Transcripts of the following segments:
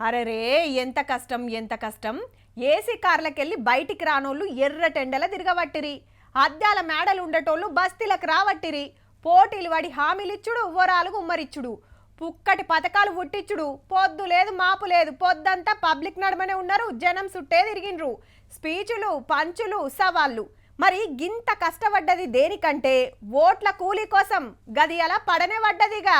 అరెరే ఎంత కష్టం ఎంత కష్టం. ఏసీ కార్లకెళ్ళి బయటికి రానోళ్ళు ఎర్రటెండల తిరగబట్టిరి. అద్దాల మేడలు ఉండేటోళ్ళు బస్తీలకు రావట్టిరి. పోటీలు వాడి హామీలిచ్చుడు ఉవ్వరాలు గుమ్మరిచ్చుడు. పుక్కటి పథకాలు పుట్టించుడు. పొద్దు లేదు మాపు లేదు. పొద్దంతా పబ్లిక్ నడమనే ఉన్నారు. జనం సుట్టే తిరిగిండ్రు. స్పీచులు పంచులు సవాళ్ళు. మరి గింత కష్టపడ్డది దేనికంటే ఓట్ల కూలీ కోసం. గది అలా పడనే పడ్డదిగా.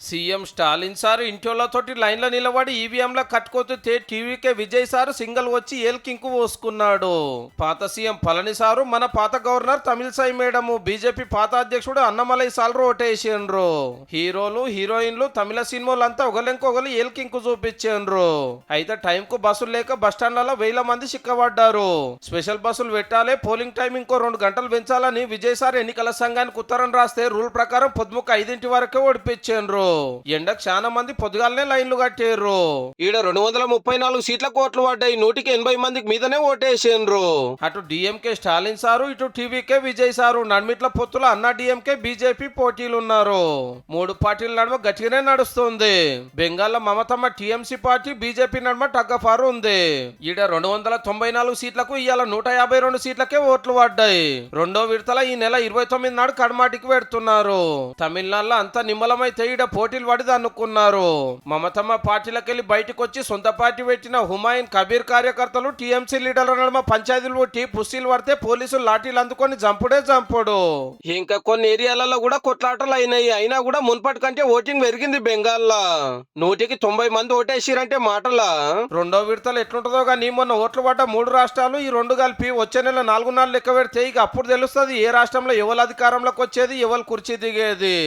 సీఎం స్టాలిన్ సార్ ఇంటోళ్లతోటి లైన్లో నిలబడి ఈవీఎంలో కట్టుకోతే టీవీకే విజయ్ సార్ సింగల్ వచ్చి ఏల్కింకు పోసుకున్నాడు. పాత సీఎం పళని సారు, మన పాత గవర్నర్ తమిళసై మేడము, బీజేపీ పాత అధ్యక్షుడు అన్నమలై సార్లు ఓటేసిండ్రు. హీరోలు హీరోయిన్లు తమిళ సినిమాలంతా ఒకలింకొకరు ఏల్కింకు చూపించిండ్రు. అయితే టైంకు బస్సులు లేక బస్టాండ్లలో వేల మంది చిక్కబడ్డారు. స్పెషల్ బస్సులు పెట్టాలి, పోలింగ్ టైం ఇంకో 2 గంటలు పెంచాలని విజయ్ సార్ ఎన్నికల సంఘానికి ఉత్తరం రాస్తే రూల్ ప్రకారం పొద్దుముక్క 5 వరకే ఓడిపించిండ్రు. ఎండకు చాలా మంది పొద్దుగాలనే లైన్లు కట్టారు. ఈడ 234 సీట్లకు ఓట్లు పడ్డాయి. 180 మందికి మీదనే ఓటేసిండ్రు. అటు డిఎంకే స్టాలిన్ సారు, ఇటు టీవీకే విజయ్ సారు. నడిమిట్ల పొత్తుల అన్నా డిఎంకే బీజేపీ పోటీలున్నారు. 3 పార్టీల నడుమ గట్టిగానే నడుస్తుంది. బెంగాల్లో మమతమ్మ టీఎంసీ పార్టీ, బీజేపీ నడుమ టగ్గఫారు ఉంది. ఈడ 294 సీట్లకు ఇవాళ 152 సీట్లకే ఓట్లు పడ్డాయి. రెండో విడతల ఈ నెల 29 నాడు కడమాటికి పెడుతున్నారు. తమిళనాడులో అంతా నిమ్మలమైతే ఈడ పోటీలు పడి అనుకున్నారు. మమతమ్మ పార్టీలకెళ్లి బయటకు వచ్చి సొంత పార్టీ పెట్టిన హుమాయూన్ కబీర్ కార్యకర్తలు టీఎంసీ లీడర్ల నడుమ పంచాయతీలు కొట్టి పుస్తీలు పడితే పోలీసులు లాఠీలు అందుకొని చంపుడు. ఇంకా కొన్ని ఏరియాలలో కూడా కొట్లాటలు అయినాయి. అయినా కూడా మున్పటి కంటే ఓటింగ్ పెరిగింది. బెంగాల్లో 190 మంది ఓటేసిరంటే మాటలా. రెండో విడతలు ఎట్లుంటుందో కానీ మొన్న ఓట్లు పడ్డ 3 రాష్ట్రాలు ఈ 2 కలిపి వచ్చే నెల 4 నాళ్ళు లెక్క పెడితే ఇక అప్పుడు తెలుస్తుంది ఏ రాష్ట్రంలో ఎవరు అధికారంలోకి వచ్చేది, ఎవరు కుర్చీ దిగేది.